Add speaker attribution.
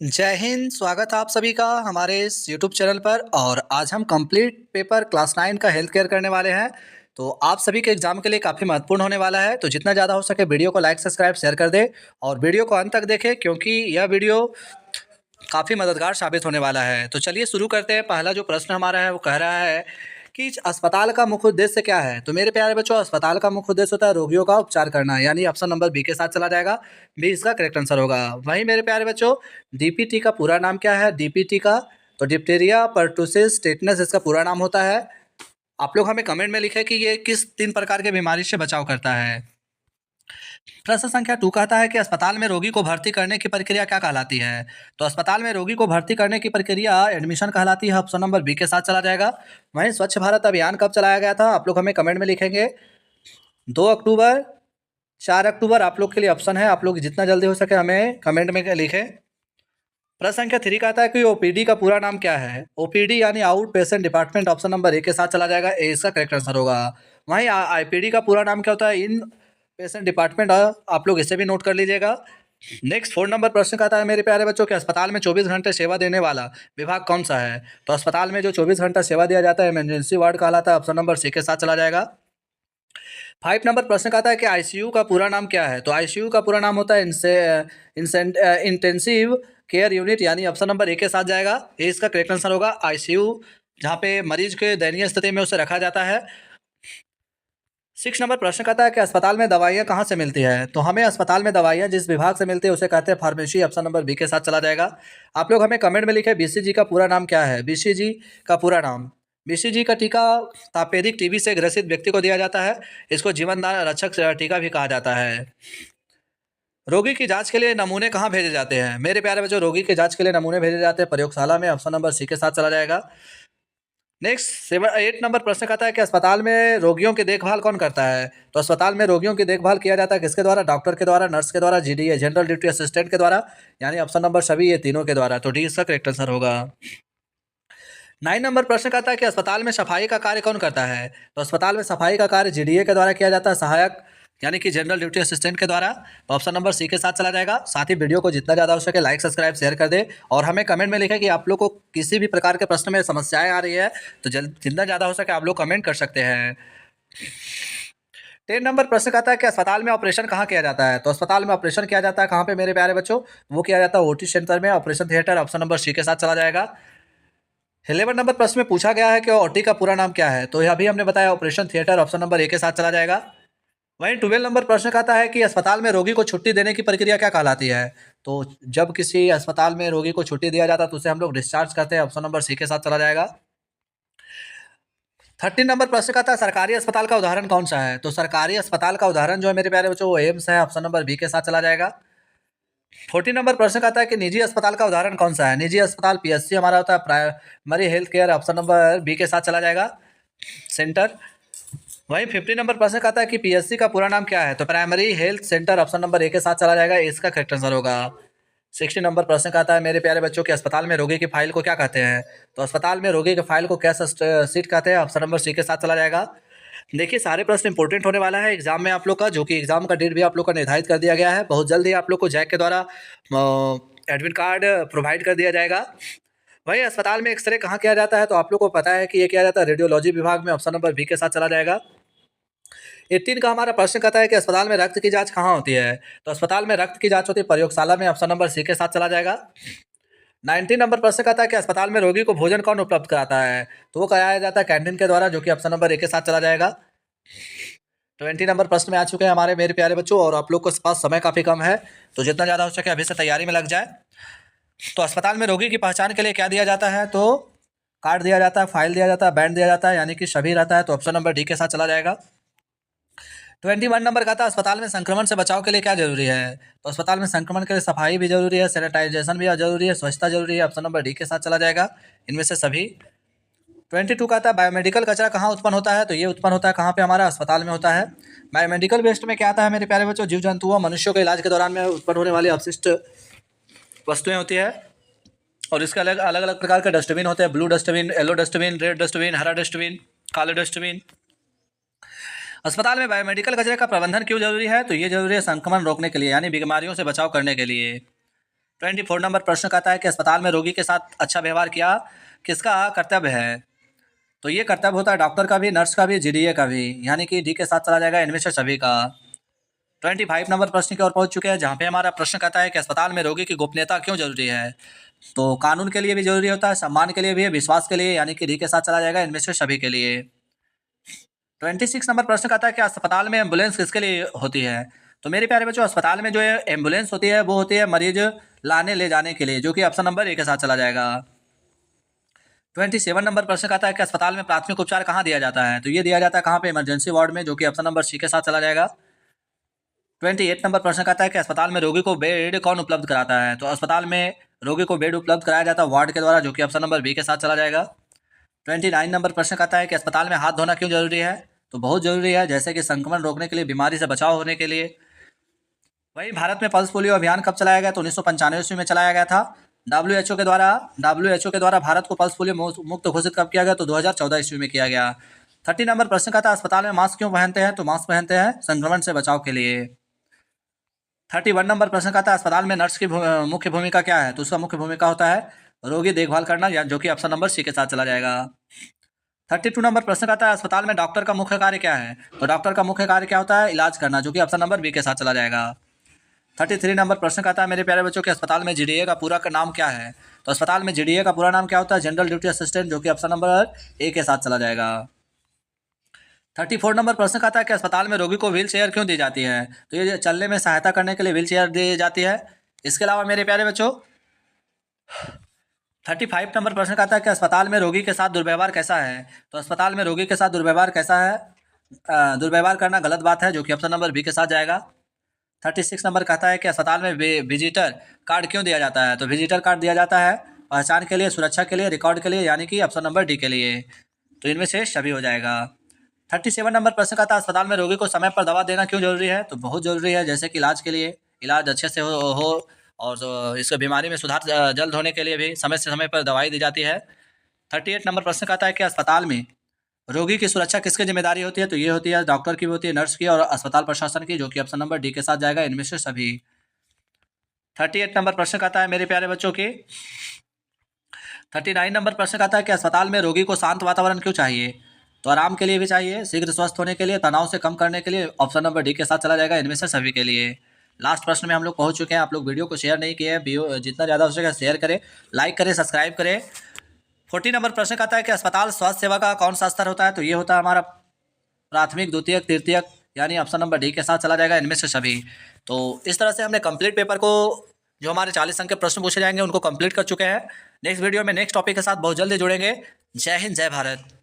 Speaker 1: जय हिंद। स्वागत है आप सभी का हमारे इस यूट्यूब चैनल पर। और आज हम कंप्लीट पेपर क्लास 9 का हेल्थ केयर करने वाले हैं। तो आप सभी के एग्जाम के लिए काफ़ी महत्वपूर्ण होने वाला है। तो जितना ज़्यादा हो सके वीडियो को लाइक सब्सक्राइब शेयर कर दें और वीडियो को अंत तक देखें, क्योंकि यह वीडियो काफ़ी मददगार साबित होने वाला है। तो चलिए शुरू करते हैं। पहला जो प्रश्न हमारा है वो कह रहा है कि अस्पताल का मुख्य उद्देश्य क्या है। तो मेरे प्यारे बच्चों, अस्पताल का मुख्य उद्देश्य होता है रोगियों का उपचार करना, यानी ऑप्शन नंबर बी के साथ चला जाएगा। बी इसका करेक्ट आंसर होगा। वहीं मेरे प्यारे बच्चों, डीपीटी का पूरा नाम क्या है। डीपीटी का तो डिप्टीरिया पर्टुसिस टेटनस इसका पूरा नाम होता है। आप लोग हमें कमेंट में लिखें कि ये किस 3 प्रकार के बीमारी से बचाव करता है। प्रश्न संख्या 2 कहता है कि अस्पताल में रोगी को भर्ती करने की प्रक्रिया क्या कहलाती है। तो अस्पताल में रोगी को भर्ती करने की प्रक्रिया एडमिशन कहलाती है। ऑप्शन नंबर बी के साथ चला जाएगा। वहीं स्वच्छ भारत अभियान कब चलाया गया था, आप लोग हमें कमेंट में लिखेंगे। 2 अक्टूबर, 4 अक्टूबर आप लोग के लिए ऑप्शन है। आप लोग जितना जल्दी हो सके हमें कमेंट में लिखें। प्रश्न संख्या 3 कहता है कि ओपीडी का पूरा नाम क्या है। ओपीडी यानी out patient department, option number A के साथ चला जाएगा। ए इसका करेक्ट आंसर होगा। वहीं आईपीडी का पूरा नाम क्या होता है। इन पेशेंट डिपार्टमेंट, आप लोग इसे भी नोट कर लीजिएगा। नेक्स्ट 4 नंबर प्रश्न कहता है मेरे प्यारे बच्चों के अस्पताल में 24 घंटे सेवा देने वाला विभाग कौन सा है। तो अस्पताल में जो 24 घंटा सेवा दिया जाता है इमरजेंसी वार्ड कहलाता है। ऑप्शन नंबर सी के साथ चला जाएगा। 5 नंबर प्रश्न कहता है कि आईसीयू का पूरा नाम क्या है। तो आईसीयू का पूरा नाम होता है इंटेंसिव केयर यूनिट, यानी ऑप्शन नंबर ए के साथ जाएगा। ये इसका करेक्ट आंसर होगा। आईसीयू जहाँ पे मरीज के दयनीय स्थिति में उसे रखा जाता है। 6 नंबर प्रश्न कहता है कि अस्पताल में दवाइयाँ कहाँ से मिलती है। तो हमें अस्पताल में दवाइयाँ जिस विभाग से मिलती है उसे कहते हैं फार्मेसी। ऑप्शन नंबर बी के साथ चला जाएगा। आप लोग हमें कमेंट में लिखे बीसीजी का पूरा नाम क्या है। बीसीजी का पूरा नाम, बीसीजी का टीका तापेदिक टीबी से ग्रसित व्यक्ति को दिया जाता है। इसको जीवनदान रक्षक टीका भी कहा जाता है। रोगी की जांच के लिए नमूने कहाँ भेजे जाते हैं। मेरे प्यारे बच्चों, रोगी के जांच के लिए नमूने भेजे जाते हैं प्रयोगशाला में। ऑप्शन नंबर सी के साथ चला जाएगा। नेक्स्ट 8 नंबर प्रश्न कहता है कि अस्पताल में रोगियों की देखभाल कौन करता है। तो अस्पताल में रोगियों की देखभाल किया जाता है किसके द्वारा। डॉक्टर के द्वारा, नर्स के द्वारा, जीडीए जनरल ड्यूटी असिस्टेंट के द्वारा, यानी ऑप्शन नंबर सभी ये तीनों के द्वारा। तो डी इसका करेक्ट आंसर होगा। 9 नंबर प्रश्न कहता है कि अस्पताल में सफाई का कार्य कौन करता है। तो अस्पताल में सफाई का कार्य जीडीए के द्वारा किया जाता है, सहायक यानी कि जनरल ड्यूटी असिस्टेंट के द्वारा। तो ऑप्शन नंबर सी के साथ चला जाएगा। साथ ही वीडियो को जितना ज़्यादा हो सके लाइक सब्सक्राइब शेयर कर दे और हमें कमेंट में लिखें कि आप लोग को किसी भी प्रकार के प्रश्न में समस्याएं आ रही है। तो जितना ज़्यादा हो सके आप लोग कमेंट कर सकते हैं। 10 नंबर प्रश्न कहता है कि अस्पताल में ऑपरेशन कहाँ किया जाता है। तो अस्पताल में ऑपरेशन किया जाता है कहाँ पे मेरे प्यारे बच्चों, वो किया जाता है ओटी सेंटर में, operation theatre. Option number C के साथ चला जाएगा। 11 नंबर प्रश्न में पूछा गया है कि ओटी का पूरा नाम क्या है। तो यह अभी हमने बताया operation theatre. Option number A के साथ चला जाएगा। वहीं 12 नंबर प्रश्न कहता है कि अस्पताल में रोगी को छुट्टी देने की प्रक्रिया क्या कहलाती है। तो जब किसी अस्पताल में रोगी को छुट्टी दिया जाता है तो उसे हम लोग डिस्चार्ज करते हैं। ऑप्शन नंबर सी के साथ चला जाएगा। 13 नंबर प्रश्न कहता है सरकारी अस्पताल का उदाहरण कौन सा है। तो सरकारी अस्पताल का उदाहरण जो है मेरे प्यारे बच्चों वो एम्स है। ऑप्शन नंबर बी के साथ चला जाएगा। 14 नंबर प्रश्न कहता है कि निजी अस्पताल का उदाहरण कौन सा है। निजी अस्पताल पीएचसी हमारा होता है, primary health care. Option number B के साथ चला जाएगा, सेंटर। वहीं 50 नंबर प्रश्न कहता है कि पीएचसी का पूरा नाम क्या है। तो primary health centre. Option number A के साथ चला जाएगा। इसका करेक्ट आंसर होगा। 60 नंबर प्रश्न कहता है मेरे प्यारे बच्चों के अस्पताल में रोगी की फाइल को क्या कहते हैं। तो अस्पताल में रोगी की फाइल को कैश सीट कहते हैं। ऑप्शन नंबर सी के साथ चला जाएगा। देखिए सारे प्रश्न इंपॉर्टेंट होने वाला है एग्जाम में आप लोग का, जो कि एग्जाम का डेट भी आप लोग का निर्धारित कर दिया गया है। बहुत जल्द ही आप लोग को जैक के द्वारा एडमिट कार्ड प्रोवाइड कर दिया जाएगा। वहीं अस्पताल में एक्सरे कहाँ किया जाता है। तो आप लोग को पता है कि ये किया जाता है रेडियोलॉजी विभाग में। ऑप्शन नंबर बी के साथ चला जाएगा। 18 का हमारा प्रश्न कहता है कि अस्पताल में रक्त की जांच कहाँ होती है। तो अस्पताल में रक्त की जांच होती है प्रयोगशाला में। ऑप्शन नंबर सी के साथ चला जाएगा। 19 नंबर प्रश्न कहता है कि अस्पताल में रोगी को भोजन कौन उपलब्ध कराता है। तो वो कराया जाता है कैंटीन के द्वारा, जो कि ऑप्शन नंबर ए के साथ चला जाएगा। 20 नंबर प्रश्न में आ चुके हैं हमारे मेरे प्यारे बच्चों, और आप लोग के पास समय काफ़ी कम है, तो जितना ज़्यादा हो सके अभी से तैयारी में लग जाए। तो अस्पताल में रोगी की पहचान के लिए क्या दिया जाता है। तो कार्ड दिया जाता है, फाइल दिया जाता है, बैंड दिया जाता है, यानी कि सभी रहता है। तो ऑप्शन नंबर डी के साथ चला जाएगा। 21 नंबर कहता है अस्पताल में संक्रमण से बचाव के लिए क्या जरूरी है। तो अस्पताल में संक्रमण के लिए सफाई भी जरूरी है, सैनिटाइजेशन भी जरूरी है, स्वच्छता जरूरी है। ऑप्शन नंबर डी के साथ चला जाएगा, इनमें से सभी। 22 कहता है बायोमेडिकल कचरा कहाँ उत्पन्न होता है। तो ये उत्पन्न होता है कहाँ पे, हमारा अस्पताल में होता है। बायोमेडिकल वेस्ट में क्या आता है मेरे प्यारे बच्चों, जीव जंतुओं मनुष्यों के इलाज के दौरान में उत्पन्न होने वाली अपशिष्ट वस्तुएं होती है। और इसके अलग अलग अलग प्रकार के डस्टबिन होते हैं, blue dustbin, yellow dustbin, red dustbin, हरा डस्टबिन, काले डस्टबिन। अस्पताल में बायोमेडिकल कचरे का प्रबंधन क्यों जरूरी है। तो ये जरूरी है संक्रमण रोकने के लिए, यानी बीमारियों से बचाव करने के लिए। 24 नंबर प्रश्न कहता है कि अस्पताल में रोगी के साथ अच्छा व्यवहार किया किसका कर्तव्य है? तो ये कर्तव्य होता है डॉक्टर का भी, नर्स का भी, जीडीए का भी, यानी कि डी के साथ चला जाएगा इनमें से सभी का। 25 नंबर प्रश्न की ओर पहुंच चुके हैं, जहाँ पे हमारा प्रश्न कहता है कि अस्पताल में रोगी की गोपनीयता क्यों जरूरी है? तो कानून के लिए भी जरूरी होता है, सम्मान के लिए भी है, विश्वास के लिए, यानी कि डी के साथ चला जाएगा इनमें से सभी के लिए। 26 नंबर प्रश्न कहता है कि अस्पताल में एम्बुलेंस किसके लिए होती है? तो मेरे प्यारे बच्चों, अस्पताल में जो एम्बुलेंस होती है वो होती है मरीज लाने ले जाने के लिए, जो कि ऑप्शन नंबर ए के साथ चला जाएगा। 27 नंबर प्रश्न कहता है कि अस्पताल में प्राथमिक उपचार कहाँ दिया जाता है? तो ये दिया जाता है कहाँ पे? इमरजेंसी वार्ड में, जो कि ऑप्शन नंबर सी के साथ चला जाएगा। 28 नंबर प्रश्न कहता है कि अस्पताल में रोगी को बेड कौन उपलब्ध कराता है? तो अस्पताल में रोगी को बेड उपलब्ध कराया जाता है वार्ड के द्वारा, जो कि ऑप्शन नंबर बी के साथ चला जाएगा। 29 नंबर प्रश्न कहता है कि अस्पताल में हाथ धोना क्यों जरूरी है? तो बहुत जरूरी है, जैसे कि संक्रमण रोकने के लिए, बीमारी से बचाव होने के लिए। वही भारत में पल्स पोलियो अभियान कब चलाया गया? तो 1995 ईस्वी में चलाया गया था। डब्ल्यूएचओ के द्वारा भारत को पल्स पोलियो मुक्त घोषित कब किया गया? तो 2014 ईस्वी में किया गया। 30 नंबर प्रश्न का था अस्पताल में मास्क क्यों पहनते हैं? तो मास्क पहनते हैं संक्रमण से बचाव के लिए। 31 नंबर प्रश्न का था अस्पताल में नर्स की मुख्य भूमिका क्या है? तो उसका मुख्य भूमिका होता है रोगी देखभाल करना, या जो कि ऑप्शन नंबर सी के साथ चला जाएगा। 32 नंबर प्रश्न का था अस्पताल में डॉक्टर का मुख्य कार्य क्या है? तो डॉक्टर का मुख्य कार्य क्या होता है? इलाज करना, जो कि ऑप्शन नंबर बी के साथ चला जाएगा। 33 नंबर प्रश्न का था मेरे प्यारे बच्चों के अस्पताल में जीडीए का पूरा का नाम क्या है? तो अस्पताल में जीडीए का पूरा नाम क्या होता है? जनरल ड्यूटी असिस्टेंट, जो कि ऑप्शन नंबर ए के साथ चला जाएगा। 34 नंबर प्रश्न का था कि अस्पताल में रोगी को व्हील चेयर क्यों दी जाती है? तो ये चलने में सहायता करने के लिए व्हील चेयर दी जाती है। इसके अलावा मेरे प्यारे बच्चों 35 नंबर प्रश्न का था कि अस्पताल में रोगी के साथ दुर्व्यवहार कैसा है? तो अस्पताल में रोगी के साथ दुर्व्यवहार कैसा है? दुर्व्यवहार करना गलत बात है, जो कि ऑप्शन नंबर बी के साथ जाएगा। 36 नंबर कहता है कि अस्पताल में विजिटर कार्ड क्यों दिया जाता है? तो विजिटर कार्ड दिया जाता है पहचान के लिए, सुरक्षा के लिए, रिकॉर्ड के लिए, यानी कि ऑप्शन नंबर डी के लिए। तो इनमें से सभी हो जाएगा। 37 नंबर प्रश्न का था अस्पताल में रोगी को समय पर दवा देना क्यों जरूरी है? तो बहुत जरूरी है, जैसे कि इलाज के लिए, इलाज अच्छे से हो और इस बीमारी में सुधार जल्द होने के लिए भी समय से समय पर दवाई दी जाती है। 38 नंबर प्रश्न कहता है कि अस्पताल में रोगी की सुरक्षा किसकी जिम्मेदारी होती है? तो ये होती है डॉक्टर की भी होती है, नर्स की और अस्पताल प्रशासन की, जो कि ऑप्शन नंबर डी के साथ जाएगा इनमें से सभी। 38 नंबर प्रश्न कहता है मेरे प्यारे बच्चों की 39 नंबर प्रश्न कहता है कि अस्पताल में रोगी को शांत वातावरण क्यों चाहिए? तो आराम के लिए भी चाहिए, शीघ्र स्वस्थ होने के लिए, तनाव से कम करने के लिए, ऑप्शन नंबर डी के साथ चला जाएगा इनमें से सभी के लिए। लास्ट प्रश्न में हम लोग पहुंच चुके हैं। आप लोग वीडियो को शेयर नहीं किए हैं, जितना ज़्यादा हो सके शेयर करें, लाइक करें, सब्सक्राइब करें। 40 नंबर प्रश्न कहता है कि अस्पताल स्वास्थ्य सेवा का कौन सा स्तर होता है? तो ये होता है हमारा प्राथमिक, द्वितीयक, तृतीयक, यानी ऑप्शन नंबर डी के साथ चला जाएगा इनमें से सभी। तो इस तरह से हमने कंप्लीट पेपर को, जो हमारे 40 अंक के प्रश्न पूछे जाएंगे उनको कंप्लीट कर चुके हैं। नेक्स्ट वीडियो में नेक्स्ट टॉपिक के साथ बहुत जल्दी जुड़ेंगे। जय हिंद, जय भारत।